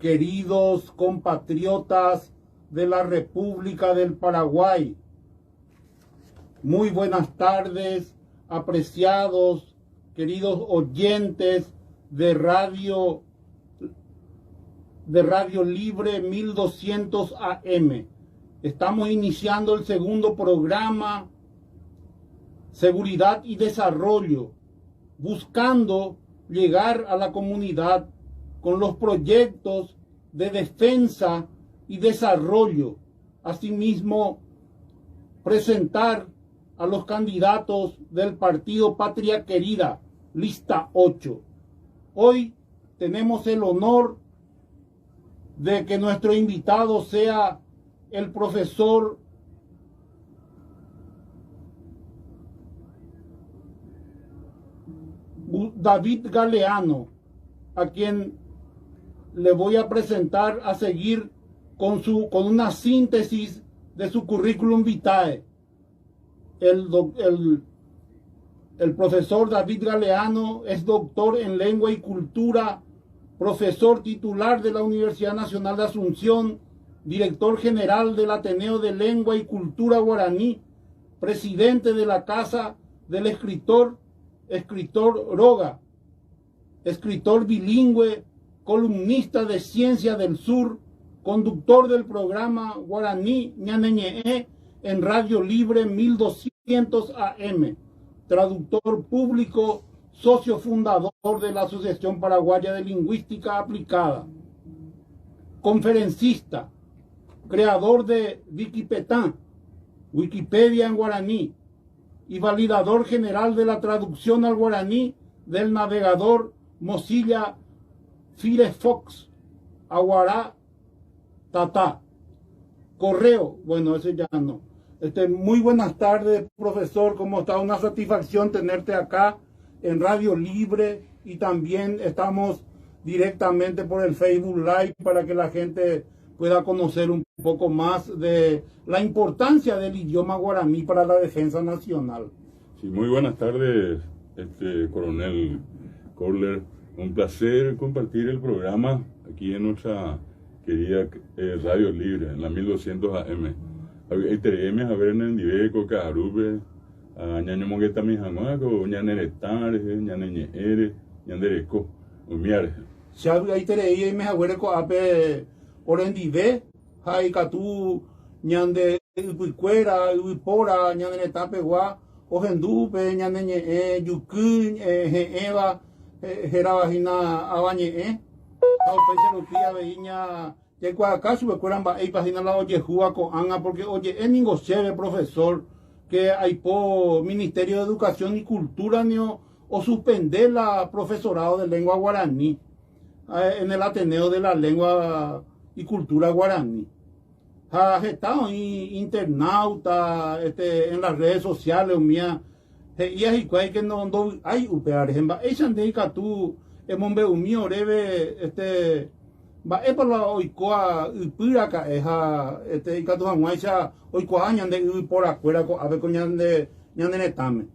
queridos compatriotas de la República del Paraguay. Muy buenas tardes, apreciados, queridos oyentes de Radio Libre 1200 AM. Estamos iniciando el segundo programa, Seguridad y Desarrollo, buscando llegar a la comunidad con los proyectos de defensa y desarrollo. Asimismo, presentar a los candidatos del partido Patria Querida, lista 8. Hoy tenemos el honor de que nuestro invitado sea el profesor David Galeano, a quien le voy a presentar a seguir con una síntesis de su currículum vitae. El profesor David Galeano es doctor en Lengua y Cultura, profesor titular de la Universidad Nacional de Asunción, director general del Ateneo de Lengua y Cultura Guaraní, presidente de la Casa del Escritor Roga, escritor bilingüe, columnista de Ciencia del Sur, conductor del programa Guaraní Ñaneñe en Radio Libre 1200 AM, traductor público, socio fundador de la Asociación Paraguaya de Lingüística Aplicada, conferencista, creador de Wikipetán, Wikipedia en guaraní, y validador general de la traducción al guaraní del navegador Mozilla Firefox, Aguará Tata. Correo, bueno, ese ya no. Muy buenas tardes, profesor, ¿cómo está? Una satisfacción tenerte acá en Radio Libre, y también estamos directamente por el Facebook Live para que la gente pueda conocer un poco más de la importancia del idioma guaraní para la defensa nacional. Sí, muy buenas tardes, coronel Kohler. Un placer compartir el programa aquí en nuestra querida Radio Libre, en la 1200 AM. Tenemos a ver en el Diveco, Carube, a Ñaño Mongueta Mijanguaco, Ñaneretare, Ñaneñeere, Ñandereco, Umiare. Si hay tereí y me aguerco ape orendive, hay catu ñande uicuera, uipora, ñaneretape gua, ojendupe, ñaneñe, yucun, eva, jerabajina abañe, Pia veña que acaso me cueran va página la oye jua con anga porque oye es ningo chévere profesor que hay por Ministerio de Educación y Cultura o suspender la profesorado de lengua guaraní en el Ateneo de la Lengua y Cultura Guaraní. Ha estado internauta en las redes sociales mía y hay que no hay upear ejemplo esa indica tú el mombe mío debe va por la oikoa upira ka eja ikatu hanguaisa oikoa ñande por afuera a ver con ñande netame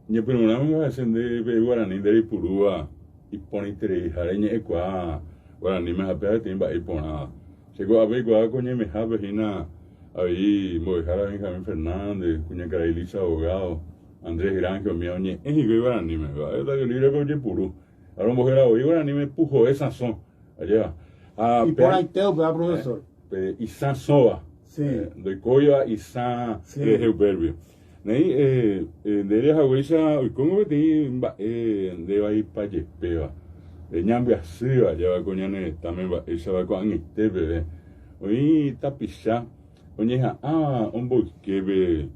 ñe programma va a ser de guaraní de Ipurúa y ponite jareñe equa guaraní me apea timba y pona llegó a ver gua coñe me habe hina ahí mojara Benjamín Fernández cuña Carelisa abogado Andrés Granjo mío ñe es guaraní me va Radio Libre con Ipurú. Ahora mujer hoy guaraní me pujo esa son allá y por ahí teo profesor y san soa de coya y san de verbio nei de haweisa como que de va ir para yespeva de ñambia siva lleva coñane también va esa va con este bebé hoy tapisha oñeja un boque be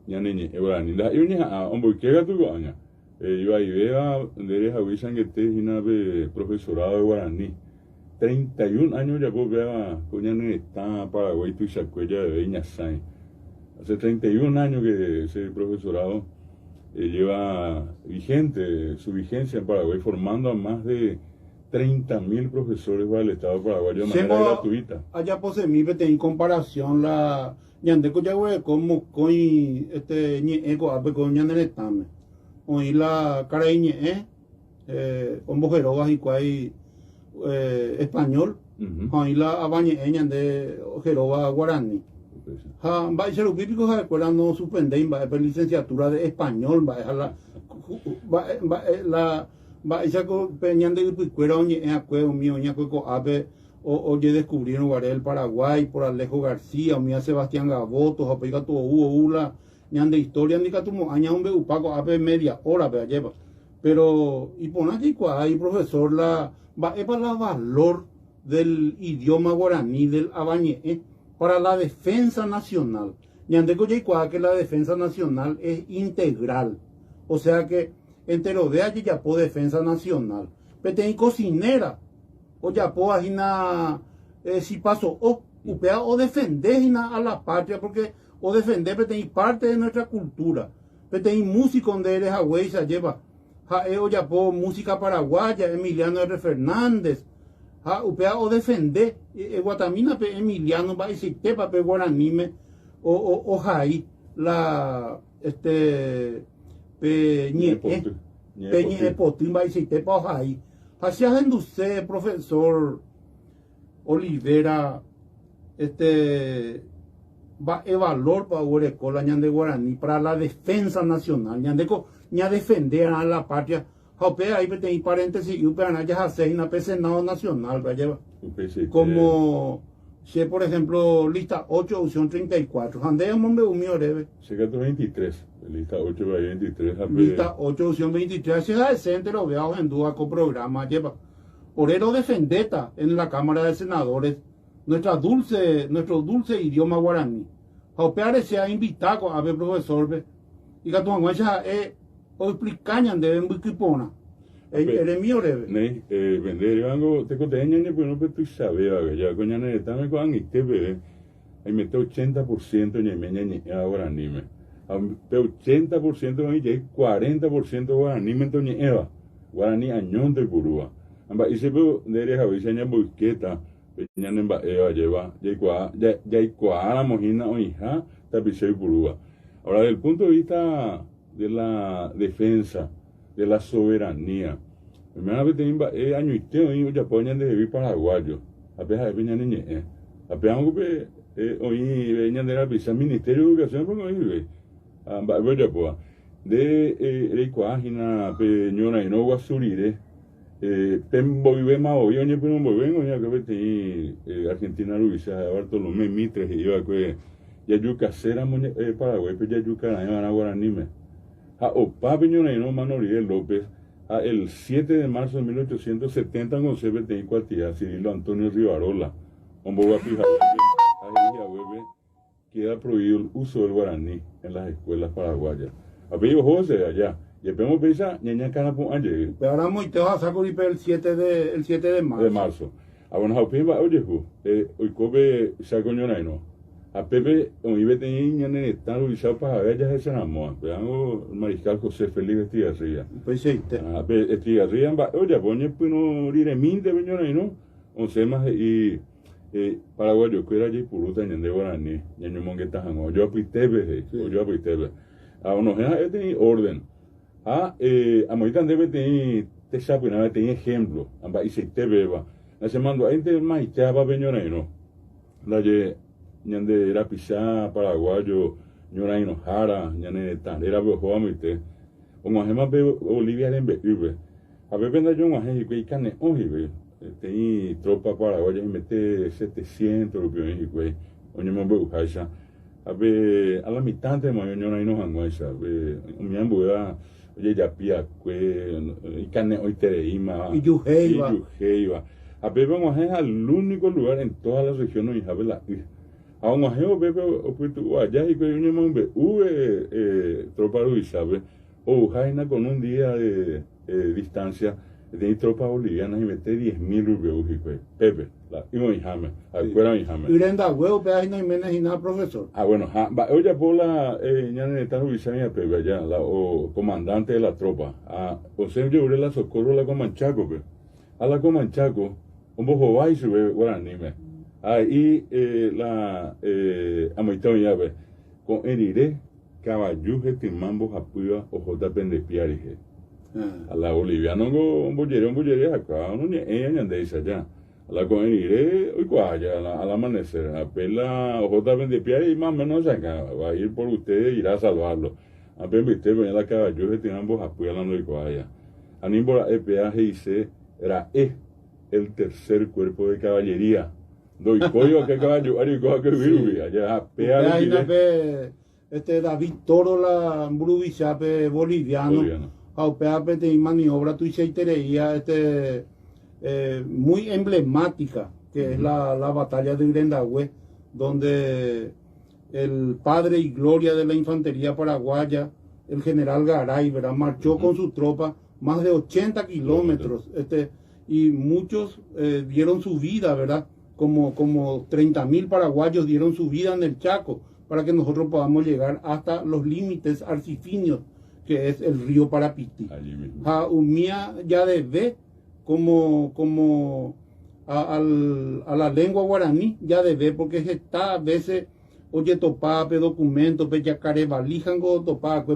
ñaneñe guaraní da y oñeja un boque gatu goña iba y vea de haweisa que te hinabe profesorado de guaraní 31 años ya vos vea coñane está Paraguay tu chacuella de Beña Sain. Hace 31 años que ese profesorado lleva vigente su vigencia en Paraguay, formando a más de 30.000 profesores para el Estado paraguayo de manera gratuita. Allá pose mi vete en comparación la ñandeco ya güey como con ñeco ape con ñaneretame. Hoy la cara ñe ombojerogas y cuay español, ahí la abañeña de Jeroba Guaraní. Va a ser un típico de escuela no suspender, va a licenciatura de español, va a ser peñan de picuera, oye, mío, oye, ape, oye, descubrieron el Paraguay, por Alejo García, mía Sebastián Gaboto, aplica todo Ula, ñan de historia, ni que tu aña un beupaco, ape media hora, lleva. Pero, y por aquí, hay profesor, va a para el valor del idioma guaraní, del abañé, para la defensa nacional. Ñandeco ya que la defensa nacional es integral. O sea que, entero de allí ya por defensa nacional. Pero hay cocinera, o ya por ahí si pasó, o defender a la patria, porque, o defender, pero hay parte de nuestra cultura. Pero hay música donde eres agüey, se lleva. O ya por música paraguaya, Emiliano R. Fernández. O defender, Guatamina, Emiliano, va a decir, tepa, guaranime, o jai, la, Peñe Potín, va a decir, tepa, o jai. Así es profesor Olivera, va a valor para Urecola, ñan de Guaraní, para la defensa nacional, ña defender a la patria. Ahí hay paréntesis, y ya hace una Senado Nacional, como, si por ejemplo, lista 8, opción 34. Andea Mombe Umio Rebe. Segato 23, lista 8, 23. Lista 8, opción 23. Si es decente, lo veo en duda con programa, lleva. Por eso defendeta en la Cámara de Senadores, nuestro dulce idioma guaraní. Aupeare se ha invitado a ver profesor, y que tu aguacha o explicañan de Bukipona. El mío debe. Vender algo te conté ñaña, pues no estoy sabiendo, ya con ñaña estamos con bebé. Ahí mete 80% ñemeña ahora anime. Pe 80% ahí ya 40% guaraní me entonces eva. Guaraní añón de Curúa. Amba y se ve de a veces ña busqueta, ñaña en eva lleva, ya la mojina o hija, tapice Curúa. Ahora desde el punto de vista de la defensa, de la soberanía. Primera vez tenía año y teo y ya ponían de vivir paraguayo. Apenas venían niñe. Apenas hoy venían de la pizza Ministerio de Educación porque hoy ve. Voy a poa. De cuágina peñona y no guasurire. Pembo vive más hoy oye pero no vengo ya que vete Argentina Luisa Bartolomé Mitre y yo que ya yuca cera Paraguay pero ya yuca la van a guaranime. Opa Peñona y no Manoriel López, el 7 de marzo de 1870 con CBT y Cuartilla, Cirilo Antonio Rivarola, Omboga queda prohibido el uso del guaraní en las escuelas paraguayas. Apellido José allá, y esperamos pensar, ñaña cana por ayer. Pero ahora muy te vas a sacar el 7 de marzo. De marzo. Bueno, oye, hoy come saco ñona y no. A Pepe, hoy tenía en el estado visado para ver ya se enamora. Pero el mariscal José Felipe Estigarría. Pues sí, Estigarría, oye, pues no diré minte, peñona y no. 11 más y paraguayo, que era allí puruta, ñan de guaraní, ñan mongueta jango. Yo apitebe, yo apitebe. A unos ya tenía orden. A moitan debe tener, te sabe, nada, tenía ejemplo. Y se te beba. La semana, ahí te maitaba, peñona y no. La ye. Ñande era pisá paraguayo, ñora enojara, ñane era bejo amite. O más be Bolivia en Beube. A ver venda yo más y que cane ojibe. Tení tropa paraguaya y mete 700 rupios en Higüey. Oño me veo caixa. A ver a la mitad de mayo ñora enojanguesa. Mi ambuera oye ya pia y cane hoy tereima. Y Yujeiva. A ver vamos a al único lugar en toda la región donde habe la a un ajeo bebe o allá y que yo me tropa Luisabe o jaina con un día de distancia de tropas bolivianas y mete 10.000 rupios Pepe y no hijame acuerda hijame y renda huevo pe no menos y nada profesor bueno oye por la ya en esta Luisania Pepe allá la o comandante de la tropa o sea yo la socorro la Comanchaco a la Comanchaco un poco va y sube guaranime. Ahí la amoitón ya ve con Erire caballuje timambo japuya o jota pendepiarije A la boliviana go bollería acá, no ni ella ni ande allá. A la con iré hoy cuaya al amanecer, a pela ojota de pie y más o menos acá, va a ir por usted e irá a salvarlo. A ver, viste, venía la caballo que tienen ambos apoyando el cuaya. A mí por el peaje dice, era el tercer cuerpo de caballería. Doy coyo que caballo, ari cojo que vive, allá peaje. David Toro la Brubichape boliviano. Aupeape de maniobra tu tereía muy emblemática, que es la batalla de Grendahue, donde el padre y gloria de la infantería paraguaya, el general Garay, ¿verdad? Marchó con su tropa más de 80 kilómetros, y muchos dieron su vida, ¿verdad? Como 30.000 paraguayos dieron su vida en el Chaco para que nosotros podamos llegar hasta los límites arcifinios, que es el río Parapiti. Umía ya debe como a la lengua guaraní, ya debe, porque se está a veces, oye, topá, pe documento, pe yacaré valijango, topá, pe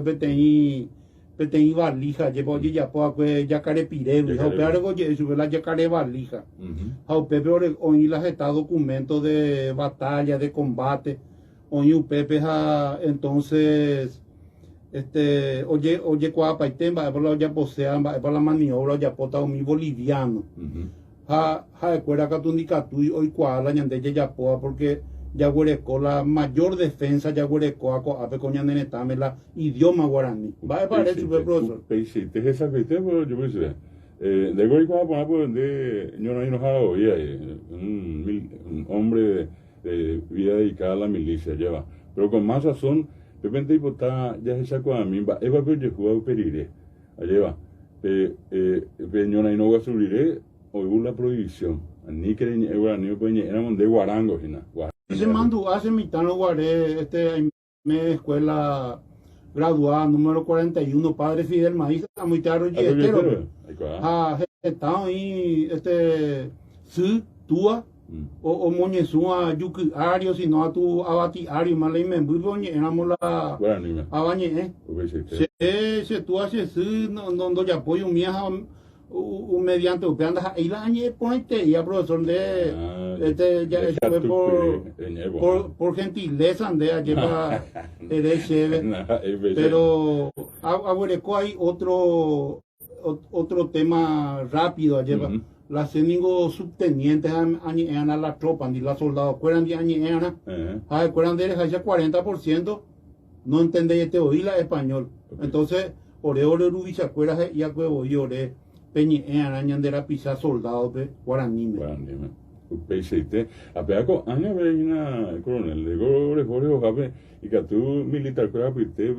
peteí valija, lleva, oye, ya poa, pe yacaré pirero, ya pe algo, sube la yacaré valija. Pepe, oye, las está documentos de batalla, de combate, oye, Pepe, entonces, oye, cuapa y temba, por la olla posean, por la maniobra, ya pota mi boliviano. Recuerda que tú indicas hoy cuala, ñande, ya poa, porque ya huereco la mayor defensa, ya huereco a coña nenetame la idioma guaraní. Va a parecer, profesor. Te esa viste, yo pensé, de hoy cuapa, poner por donde yo no enojado, oye, un hombre de vida dedicada a la milicia, lleva, pero con más razón. De repente está ya se sacó a mí, es va a jugar periré, allá va, peñona y no va a subiré, hoy la prohibición, ni que ni éramos de guarango, se mandó hace mitad no guaré, me escuela graduada número 41, padre Fidel Maíz, a muy tarde, está ahí, sí, túa. O moñezúa yuki ario, si no a tu abati ario, más le me muy boñe, éramos la abañe, se tú haces, no ya apoyo mía, mediante upeandas, y la añe ponete, y a profesor de, ya fue por gentileza, de allí para el cheve, pero aguareco hay otro tema rápido, allí las cénigos subtenientes a la tropa, ni las soldados, cueran de añeana, cueran de ese 40%, no entendéis este oíla español. Entonces, ore rubicha, cueras y acuevo y ore peñeana, ñandera pisa soldado, guaraní. Peisete, apeaco, aña veina, coronel, de gore, Jorge, y que tú militar, cuera, pite,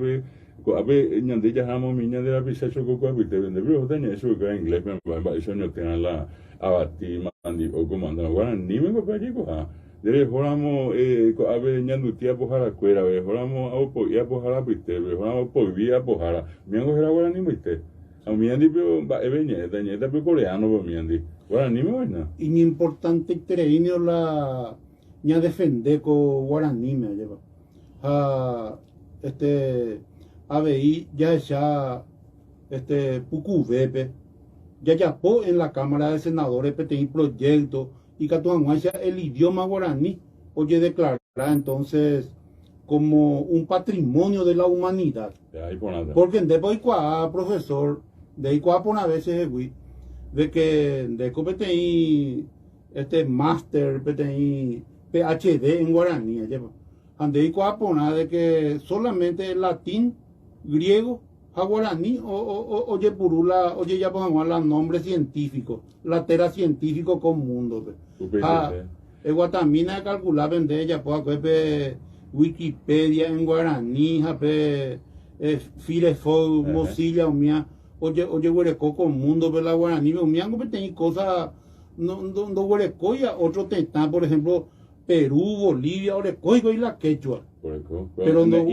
abe ñande ya jamo mi ñande la pisa choco kwa pite vende pero tenía eso que en inglés me va eso no tiene la abati mandi o comando ahora ni me ko paji ko ha dere horamo abe ñandu tia pojara cuera ve horamo au po ya pojara pite ve horamo po via pojara mi ngo era ahora ni mite a mi andi pero va eveñe dañe da pe coreano bo mi andi ahora ni me vaina y importante terreno la ña defender ko guaraní me lleva ABI ya Pucuvepe, ya po en la Cámara de Senadores PTI proyecto y que el idioma guaraní, oye declarar entonces como un patrimonio de la humanidad. Porque después profesor, de ahí por una vez de que de PTI máster PTI PhD en guaraní, ande ahí de que solamente el latín, griego, guaraní, oye purula, oye ya pongamos los nombres científicos, la tera científico con mundo. Guatamina calcular vende ella, pues Wikipedia en guaraní, Firefox, Mozilla, oye huereco con mundo, la guaraní, miango tenía cosas, no huerecoya, otro tentán, por ejemplo, Perú, Bolivia, orecoigo y la quechua. Pero no,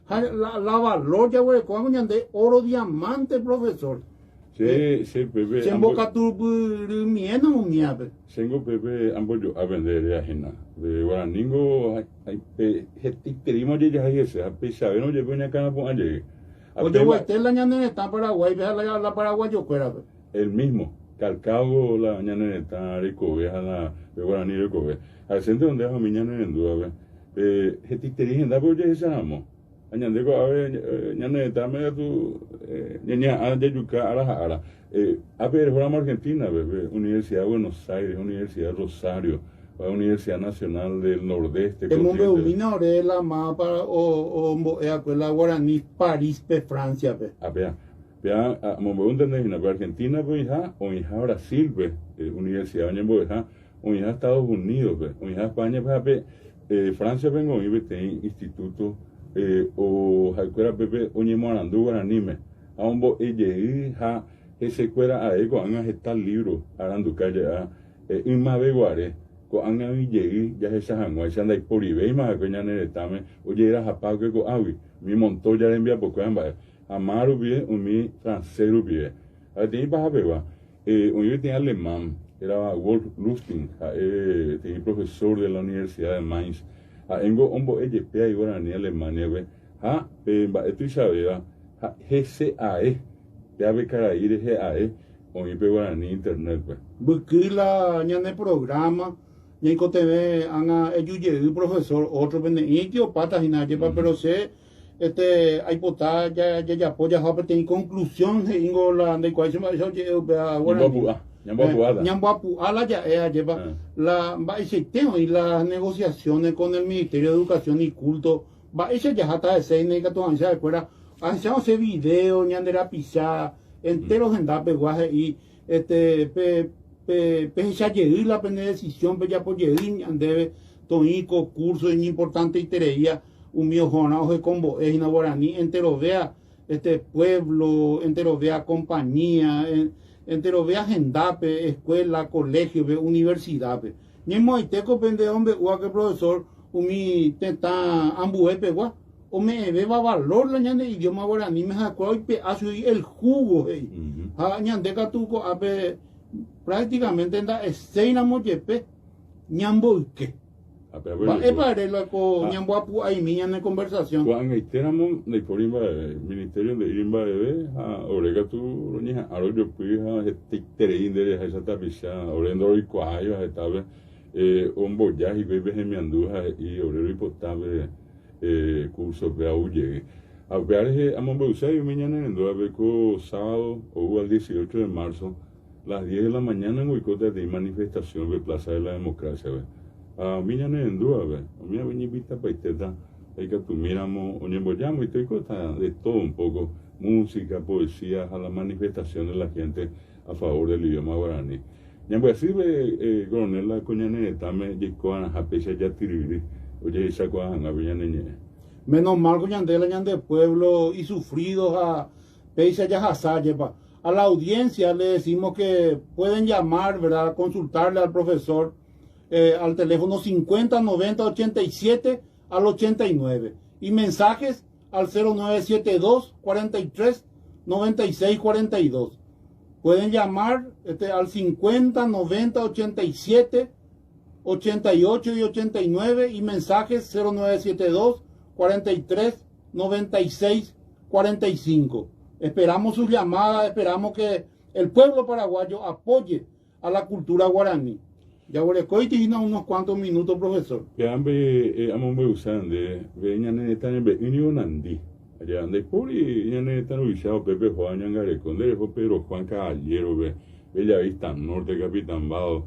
la valor ya oro diamante, profesor. Sí, Pepe. Se emboca tu mieno, miabe. Tengo Pepe, ambos yo a vender de ajena. De guaraningo, pedimos ya ese, a pesar de no llevar una cana por allí. Oye, usted la ñanene está en Paraguay, ve la paraguayo fuera. El mismo, calcado la ñanene está rico, ve a la guaraní rico, ve. Al centro donde es a mi ñanene en duda, ve. Jetitería en da por ya amo. Añandeko a ver, ñanene está medio tu, ñaña, a de yuca, ara. A ver, jugamos Argentina, ve. Universidad de Buenos Aires, Universidad de Rosario. La Universidad Nacional del Nordeste. El mundo domina la mapa o la guaraní París de Francia. Vea, momento entender na Argentina pues ya o en Brasil pues universidad en Boja o en Estados Unidos pues o en España pues Francia vengo y tem instituto o escuela pepe o en Morandu guaraní me a un bo ja ese escuela a ego han estar libro arando calle a en Mabeguare ko an llegué ya esa hango esa anda por ibei más que ya neretame oye era japao que ko awi mi montó ya envía poco amba Amaru bien, mi francés bien. Tenía para ver, yo tenía alemán, era Wolf Lustig, tenía profesor de la Universidad de Mainz. Tengo un poco de pea y ahora en Alemania, esto sabía, GCAE, ya ve cara ir GAE, o mi pegó en internet. Busqué la ñane programa, y encontré a el profesor, otro pendiente, patas y nadie, pero sé. Hay potas ya apoya a tener conclusión ingo la de cuál se me hizo la ya lleva la va ese tema y las negociaciones con el Ministerio de Educación y Culto va ese ya está de 6 negativos se acuerda hacemos ese video ni andera pisar enteros en da peguaje y ya llegué la decisión ya por llegué ande tonico curso importante y tereía un mío jornado de combo es en guaraní entero vea pueblo entero vea compañía entero vea gendape escuela colegio ve universidad ve ni moiteco pende hombre o que profesor mi tenta ambue pegua o me ve valor la ñande idioma guaraní me acuerdo y el jugo ñande catuco ape prácticamente enda escena moyepe ñamboike es para lo que ñambuapu hay niña en conversación. Cuando estamos de por ministerio de Irimba bebé, orega tu niña, ahora yo fui a tereín de esa tapiza, orendo y cuayo, estaba un bollaje y bebé en mi anduja y orero y potable curso de aulle. A ver, a Monbeusay, mañana en Doabeco, sábado o al 18 de marzo, las 10 de la mañana en Huicota de manifestación de Plaza de la Democracia. A mí ya no en duda, a mí me invita para esta, hay que tú miramos, oñemboyamos y estoy cosa de todo un poco, música, poesía, a la manifestación de la gente a favor del idioma guaraní. Ya voy a decir, coronel, la coñane, me llegó a la pecha ya tiriri, oye, esa cosa, a Villaneñe. Menos mal coñande, la ñande pueblo y sufridos a pecha ya hasaye, a la audiencia le decimos que pueden llamar, ¿verdad?, consultarle al profesor. Al teléfono 50 90 87 al 89 y mensajes al 0972 43 96 42. Pueden llamar al 50 90 87 88 y 89 y mensajes 0972 43 96 45. Esperamos sus llamadas, esperamos que el pueblo paraguayo apoye a la cultura guaraní. Ya voy a unos cuantos minutos, profesor. Que hambre amo me usan de venían están en Unionandi. Allá ande por y ya están ubicados Pepe Juan Yangare con Pedro Juan Caballero, Bella Vista Norte, Capitán Bao,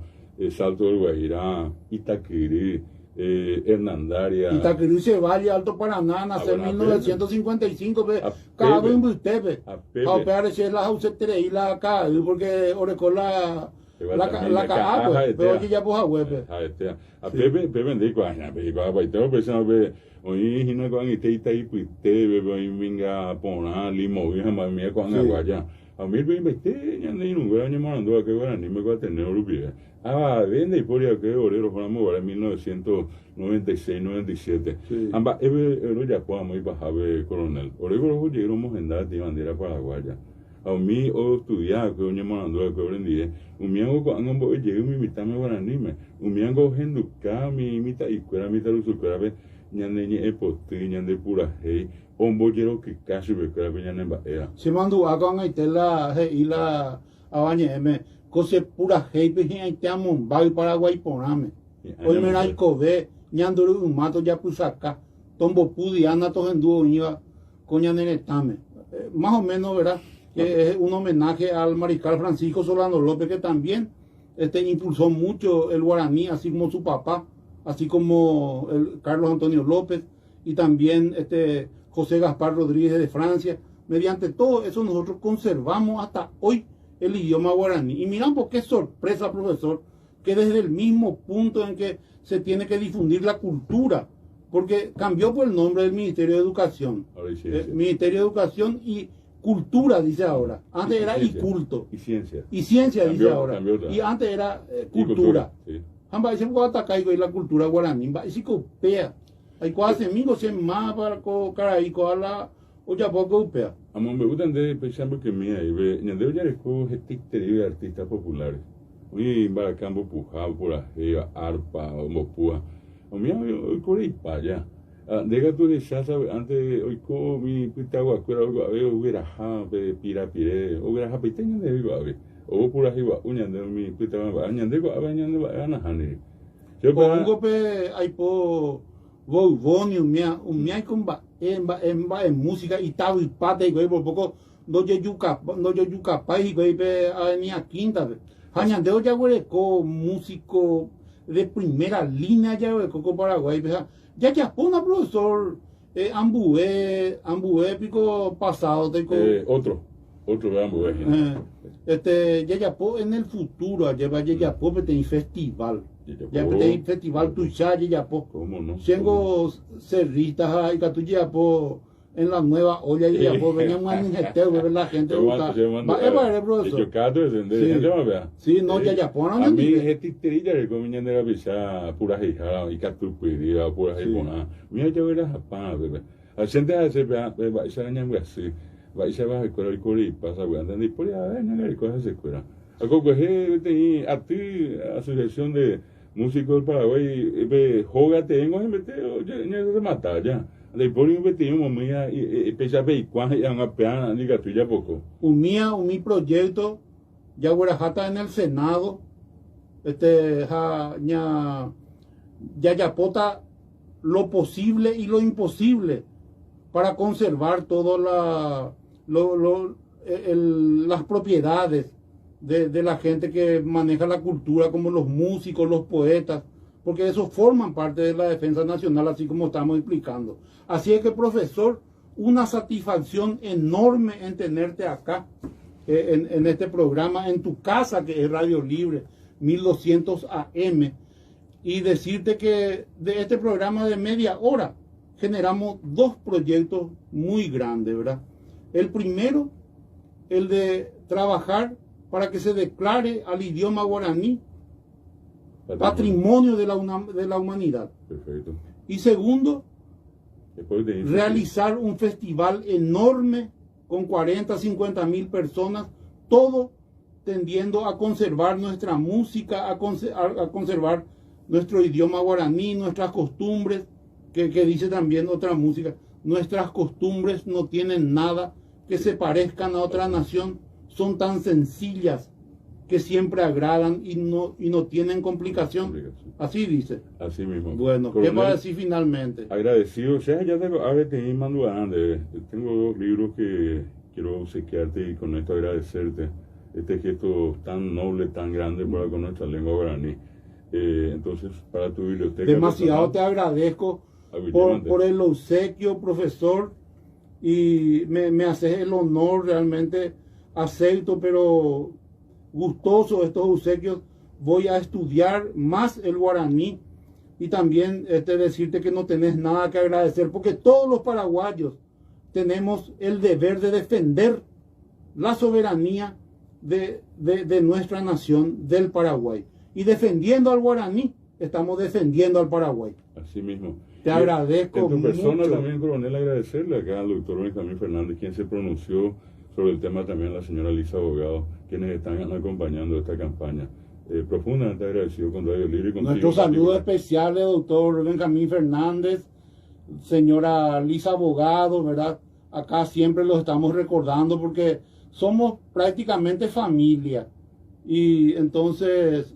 Salto del Guajirá, Itaquiri, Hernandaria. Itaquiri se vale Alto Paraná, nace en 1955, cada vez en usted, a operar la Jausetere y la K, porque Orecola. La caja, pero aquí ya pues a web. A Pepe de Guayana, tengo pensado que hoy no con este y puiste, bebé, venga a poner limo, hija mía con aguaya. A mí me investé, ya no hay un gran llamando a que guaraní me va a tener rubia. Vende y por ya que orero fuéramos ahora en 1996, 97. Ambas, ya podemos ir bajar, coronel. Orero llegamos en edad de bandera paraguaya. A mí, o estudiar, que hoy mandó a que aprendí, un miango con un boy llegué mi mitad me guaraní, un miango genduca, mi mitad y cuera mitad usucara, ñande poti, ñande pura hei, omboyero que casi me creo que ñande baera. Se mandó a con la la abañeme, cose pura hei, peje aitamo, bai Paraguay porame. Hoy me la ve, ñandoro un mato ya pusacá, tombo pudi, anda todo en dúo, iba con ñande tame. Más o menos, ¿verdad? Es un homenaje al mariscal Francisco Solano López, que también impulsó mucho el guaraní, así como su papá, así como el Carlos Antonio López, y también José Gaspar Rodríguez de Francia. Mediante todo eso nosotros conservamos hasta hoy el idioma guaraní. Y miran por qué sorpresa, profesor, que desde el mismo punto en que se tiene que difundir la cultura, porque cambió por el nombre del Ministerio de Educación. Ministerio de Educación y Cultura, dice ahora. Antes era y culto. Y ciencia. Y ciencia, dice ahora. Y antes era cultura. Amba ese puede atacar y la cultura guaraní. Ese copia. Hay cosas amigos se más para caraico a la o ya poco upea. A mí me gustan de pensando que mía y ve ñandeo ya reco de artistas populares. Uy, baracambo pujado por la arpa o mopúa. O mía hoy corre para allá. Dega tu de chasa antes hoy co mi pitagua cuera hubiera ja pirapire o hubiera ja piteño de viva o pura jiba uña de mi pitagua ñande go abañande ana hani yo pongo pe hay po volvonio mia con en música y tabi pate y por poco no yo yuca pai y pe a quinta ñande ya hueco músico de primera línea ya hueco Paraguay ya pone profesor Ambué pico pasado otro Ambué ya en el futuro lleva ya tiene festival ya tiene festival tuya ya cómo no tengo cerritas y que ya en la nueva olla y ya venía más ingeteo ver la gente busca sí no ya ponen a mí es titirilla de comida de la visa pura hija y catupiría pura hija mira yo era japán bebé a gente hace va esa niña así va a ser bajo el cori pasa bueno y por allá no cosas se cura algo que tenía a ti asociación de músicos del Paraguay joga tengo en meteo ya se mata ya le ponen un vestido mía y pesa veicuan y una peana diga tú ya poco un mi proyecto ya guarajata en el Senado ya pota lo posible y lo imposible para conservar todas las propiedades de la gente que maneja la cultura, como los músicos, los poetas, porque esos forman parte de la defensa nacional, así como estamos explicando. Así es que, profesor, una satisfacción enorme en tenerte acá, en este programa, en tu casa, que es Radio Libre, 1200 AM, y decirte que de este programa de media hora generamos dos proyectos muy grandes, ¿verdad? El primero, el de trabajar para que se declare al idioma guaraní patrimonio de la humanidad. Perfecto. Y segundo, realizar un festival enorme con 40, 50 mil personas, todo tendiendo a conservar nuestra música, a conservar nuestro idioma guaraní, nuestras costumbres, que dice también otra música, nuestras costumbres no tienen nada que se parezcan a otra nación, son tan sencillas que siempre agradan y no tienen complicación. Así dice. Así mismo. Bueno, ¿qué va a decir finalmente? Agradecido. O sea, ya tengo, a ver, tengo dos libros que quiero obsequiarte y con esto agradecerte este gesto tan noble, tan grande para con nuestra lengua guaraní. Entonces, para tu biblioteca. Demasiado te agradezco por el obsequio, profesor, y me haces el honor, realmente acepto, pero gustoso estos obsequios. Voy a estudiar más el guaraní y también decirte que no tenés nada que agradecer, porque todos los paraguayos tenemos el deber de defender la soberanía de nuestra nación, del Paraguay. Y defendiendo al guaraní, estamos defendiendo al Paraguay. Así mismo. Te agradezco mucho. En tu persona mucho. También, coronel, agradecerle acá al doctor Benjamín Fernández, quien se pronunció sobre el tema, también a la señora Lisa Abogado, quienes están acompañando esta campaña. Profundamente agradecido con Radio Libre y contigo. Nuestro saludo especial al doctor Benjamín Fernández señora Lisa Abogado, ¿verdad? Acá siempre los estamos recordando porque somos prácticamente familia. Y entonces,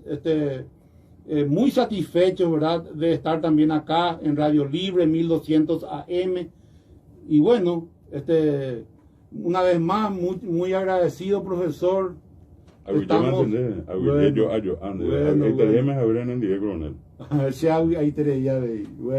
muy satisfecho, ¿verdad?, de estar también acá en Radio Libre 1200 AM. Y bueno, una vez más, muy agradecido, profesor. Estamos... Bueno.